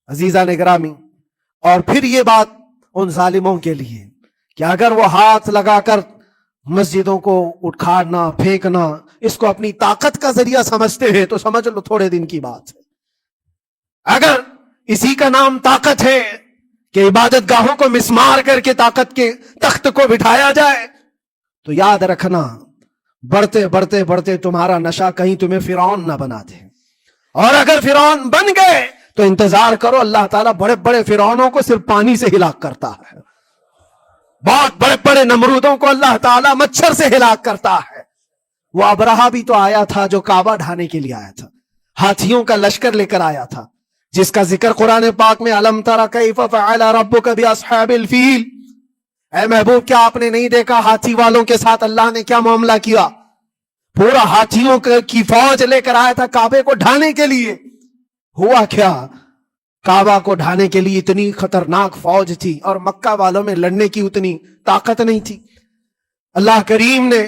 अजीज़ान ग्रामी, और फिर ये बात उन जालिमों के लिए कि अगर वो हाथ लगाकर मस्जिदों को उखाड़ना फेंकना इसको अपनी ताकत का जरिया समझते हैं तो समझ लो थोड़े दिन की बात है। अगर इसी का नाम ताकत है कि इबादत गाहों को मिसमार करके ताकत के तख्त को बिठाया जाए, तो याद रखना बढ़ते बढ़ते बढ़ते तुम्हारा नशा कहीं तुम्हें फिरौन ना बना दे। और अगर फिरौन बन गए तो इंतजार करो, अल्लाह ताला बड़े बड़े फिरौनों को सिर्फ पानी से हिलाक करता है। बहुत बड़े बड़े नमरूदों को अल्लाह ताला मच्छर से हिलाक करता है। वो अबरहा भी तो आया था जो काबा ढाने के लिए आया था, हाथियों का लश्कर लेकर आया था, जिसका जिक्र कुरान पाक में अलम तरा कैफ फअल रब्बुका बिअस्हाबिल फील। ऐ महबूब, क्या आपने नहीं देखा हाथी वालों के साथ अल्लाह ने क्या मामला किया? पूरा हाथियों की फौज लेकर आया था काबे को ढाने के लिए। हुआ क्या? काबा को ढाने के लिए इतनी खतरनाक फौज थी और मक्का वालों में लड़ने की उतनी ताकत नहीं थी। अल्लाह करीम ने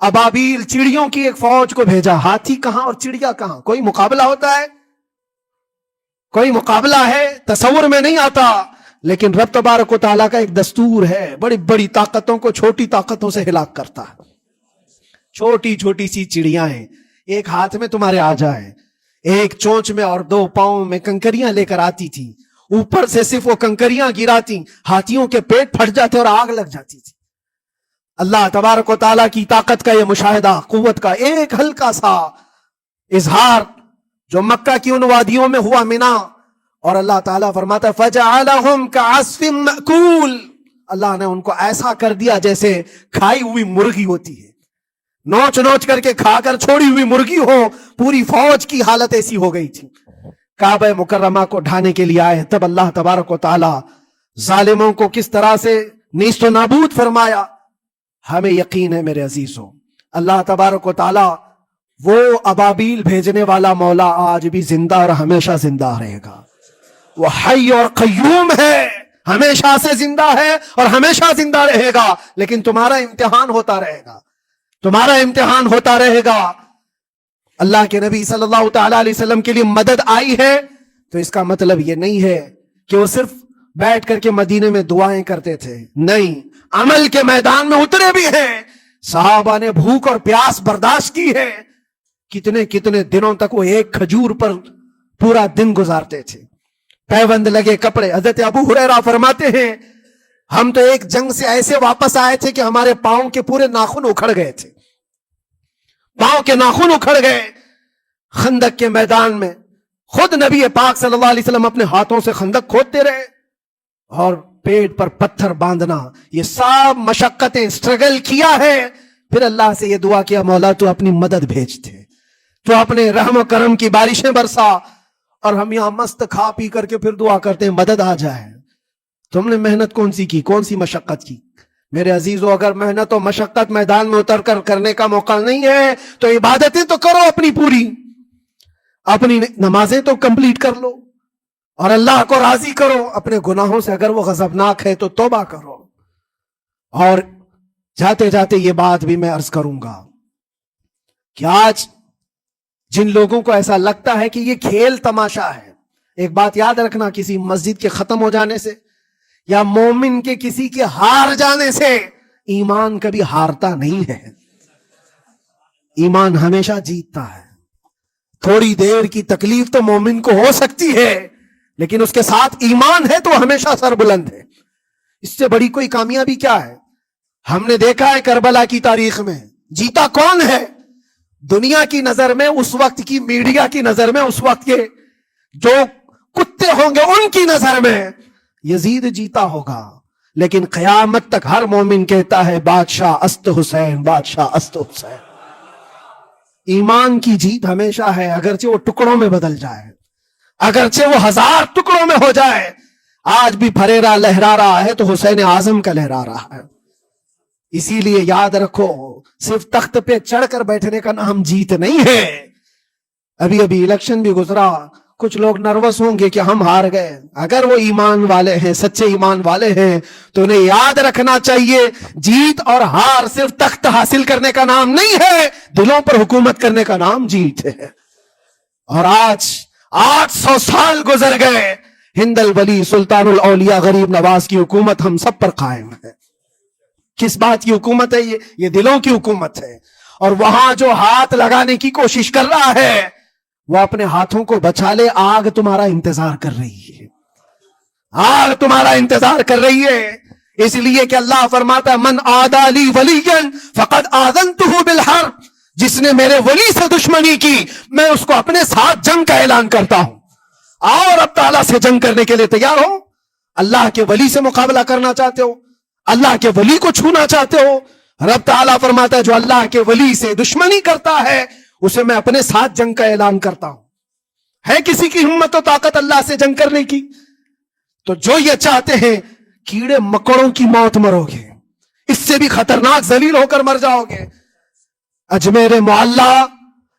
अबाबील चिड़ियों की एक फौज को भेजा। हाथी कहां और चिड़िया कहां? कोई मुकाबला होता है? कोई मुकाबला है? तसव्वुर में नहीं आता। लेकिन रब तबारक व तआला का एक दस्तूर है, बड़ी बड़ी ताकतों को छोटी ताकतों से हिलाक करता है। छोटी छोटी सी चिड़ियाएं एक हाथ में तुम्हारे आ जाए, एक चोंच में और दो पांव में कंकरियां लेकर आती थी, ऊपर से सिर्फ वो कंकरियां गिराती, हाथियों के पेट फट जाते और आग लग जाती थी। अल्लाह तबारक व तआला की ताकत का ये मुशाहिदा, कुव्वत का एक हल्का सा इजहार जो मक्का की उन वादियों में हुआ मिना, और अल्लाह ताला फरमाता है फजअलहुम कअस्फिन मअकूल। अल्लाह ने उनको ऐसा कर दिया जैसे खाई हुई मुर्गी होती है, नोच नोच करके खाकर छोड़ी हुई मुर्गी हो। पूरी फौज की हालत ऐसी हो गई थी। काबा मुकर्रमा को ढाने के लिए आए, तब अल्लाह तबारक व तआला जालिमों को किस तरह से नीस्तो नाबूद फरमाया। हमें यकीन है मेरे अजीजों, अल्लाह तबारक व तआला वो अबाबील भेजने वाला मौला आज भी जिंदा और हमेशा जिंदा रहेगा। वो हई और कय्यूम है, हमेशा से जिंदा है और हमेशा जिंदा रहेगा। लेकिन तुम्हारा इम्तिहान होता रहेगा, तुम्हारा इम्तिहान होता रहेगा। अल्लाह के नबी सल्लल्लाहु तआला अलैहि वसल्लम के लिए मदद आई है तो इसका मतलब ये नहीं है कि वो सिर्फ बैठ करके मदीने में दुआएं करते थे। नहीं, अमल के मैदान में उतरे भी हैं। सहाबा ने भूख और प्यास बर्दाश्त की है। कितने कितने दिनों तक वो एक खजूर पर पूरा दिन गुजारते थे, पैबंद लगे कपड़े। हजरत अबू हुरैरा फरमाते हैं हम तो एक जंग से ऐसे वापस आए थे कि हमारे पांव के पूरे नाखून उखड़ गए थे, पांव के नाखून उखड़ गए। खंदक के मैदान में खुद नबी पाक सल्लल्लाहु अलैहि वसल्लम अपने हाथों से खंदक खोदते रहे और पेट पर पत्थर बांधना, ये सब मशक्कतें स्ट्रगल किया है। फिर अल्लाह से ये दुआ किया मौला तू अपनी मदद भेज दे, तो अपने रहम करम की बारिशें बरसा। और हम यहां मस्त खा पी करके फिर दुआ करते हैं मदद आ जाए। तुमने मेहनत कौन सी की, कौन सी मशक्कत की? मेरे अजीजों, अगर मेहनत और मशक्कत मैदान में उतर कर करने का मौका नहीं है तो इबादतें तो करो अपनी पूरी, अपनी नमाजें तो कंप्लीट कर लो और अल्लाह को राजी करो। अपने गुनाहों से अगर वो गजबनाक है तो तौबा करो। और जाते जाते ये बात भी मैं अर्ज करूंगा कि आज जिन लोगों को ऐसा लगता है कि ये खेल तमाशा है, एक बात याद रखना, किसी मस्जिद के खत्म हो जाने से या मोमिन के किसी के हार जाने से ईमान कभी हारता नहीं है। ईमान हमेशा जीतता है। थोड़ी देर की तकलीफ तो मोमिन को हो सकती है, लेकिन उसके साथ ईमान है तो हमेशा सरबुलंद है। इससे बड़ी कोई कामयाबी क्या है? हमने देखा है करबला की तारीख में जीता कौन है? दुनिया की नजर में, उस वक्त की मीडिया की नजर में, उस वक्त के जो कुत्ते होंगे उनकी नजर में यजीद जीता होगा। लेकिन क़यामत तक हर मोमिन कहता है बादशाह अस्त हुसैन, बादशाह अस्त हुसैन। ईमान की जीत हमेशा है, अगरचे वो टुकड़ों में बदल जाए, अगरचे वो 1000 टुकड़ों में हो जाए। आज भी फरेरा लहरा रहा है तो हुसैन आजम का लहरा रहा है। इसीलिए याद रखो, सिर्फ तख्त पे चढ़कर बैठने का नाम जीत नहीं है। अभी अभी इलेक्शन भी गुजरा, कुछ लोग नर्वस होंगे कि हम हार गए। अगर वो ईमान वाले हैं, सच्चे ईमान वाले हैं, तो उन्हें याद रखना चाहिए जीत और हार सिर्फ तख्त हासिल करने का नाम नहीं है, दिलों पर हुकूमत करने का नाम जीत है। और आज 800 साल गुजर गए, हिंद अल वली सुल्तानुल औलिया गरीब नवाज की हुकूमत हम सब पर कायम है। किस बात की हुकूमत है ये दिलों की हुकूमत है। और वहां जो हाथ लगाने की कोशिश कर रहा है वो अपने हाथों को बचा ले, आग तुम्हारा इंतजार कर रही है, आग तुम्हारा इंतजार कर रही है। इसलिए कि अल्लाह फरमाता है मन आदाली वलियन फकद आज़नतुहु बिल हर्ब, जिसने मेरे वली से दुश्मनी की मैं उसको अपने साथ जंग का ऐलान करता हूं। आओ रब ताला से जंग करने के लिए तैयार हो। अल्लाह के वली से मुकाबला करना चाहते हो, अल्लाह के वली को छूना चाहते हो, रब ताला फरमाता है जो अल्लाह के वली से दुश्मनी करता है उसे मैं अपने साथ जंग का ऐलान करता हूं। है किसी की हिम्मत और ताकत अल्लाह से जंग करने की? तो जो ये चाहते हैं कीड़े मकोड़ों की मौत मरोगे, इससे भी खतरनाक जलील होकर मर जाओगे। अजमेर मोहल्ला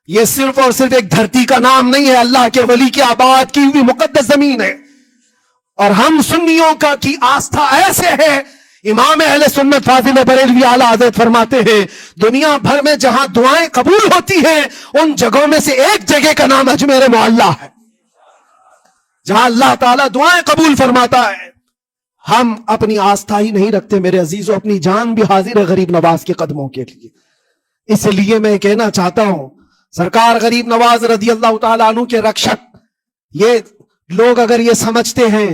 ये सिर्फ और सिर्फ एक धरती का नाम नहीं है, अल्लाह के वली की आबाद की हुई मुकद्दस जमीन है। और हम सुन्नियों का की आस्था ऐसे है, इमाम अहले सुन्नत फाजिल बरेलवी आला हज़रत फरमाते हैं दुनिया भर में जहां दुआएं कबूल होती हैं उन जगहों में से एक जगह का नाम अजमेर मोहल्ला है, जहां अल्लाह ताला दुआएं कबूल फरमाता है। हम अपनी आस्था ही नहीं रखते मेरे अजीजों, अपनी जान भी हाजिर है गरीब नवाज के कदमों के लिए। इसलिए मैं कहना चाहता हूं सरकार गरीब नवाज रज़ी अल्लाह ताला अन्हु के रक्षक, ये लोग अगर ये समझते हैं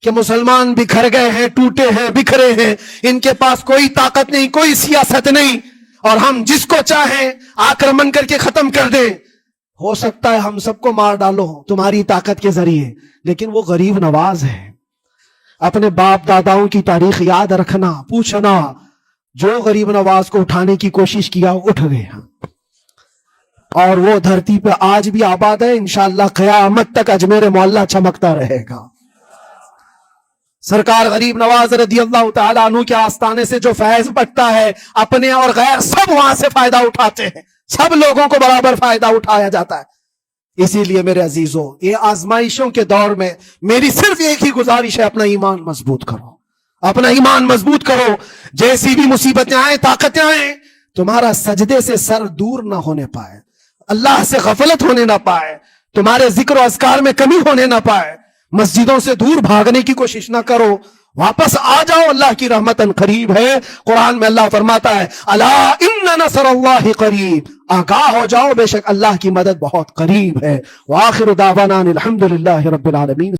कि मुसलमान बिखर गए हैं, टूटे हैं, बिखरे हैं, इनके पास कोई ताकत नहीं, कोई सियासत नहीं, और हम जिसको चाहें आक्रमण करके खत्म कर दें, हो सकता है हम सबको मार डालो तुम्हारी ताकत के जरिए, लेकिन वो गरीब नवाज है। अपने बाप दादाओं की तारीख याद रखना, पूछना, जो गरीब नवाज को उठाने की कोशिश किया उठ गया, और वो धरती पे आज भी आबाद है। इंशाअल्लाह क़यामत तक अजमेर मोहल्ला चमकता रहेगा। सरकार गरीब नवाज रज़ी अल्लाह ताला अन्हु के आस्थाने से जो फैज बटता है, अपने और गैर सब वहां से फायदा उठाते हैं, सब लोगों को बराबर फायदा उठाया जाता है। इसीलिए मेरे अजीजों, ये आजमाइशों के दौर में मेरी सिर्फ एक ही गुजारिश है, अपना ईमान मजबूत करो, अपना ईमान मजबूत करो। जैसी भी मुसीबतें आए, ताकतें आए, तुम्हारा सजदे से सर दूर ना होने पाए, अल्लाह से गफलत होने ना पाए, तुम्हारे जिक्र और अज़कार में कमी होने ना पाए, मस्जिदों से दूर भागने की कोशिश ना करो, वापस आ जाओ, अल्लाह की रहमतन करीब है। कुरान में अल्लाह फरमाता है अला इन्ना नसरुल्लाहि करीब, आगाह हो जाओ बेशक अल्लाह की मदद बहुत करीब है। व आखिरु दावाना अनिल हम्दुलिल्लाहि रब्बिल आलमीन।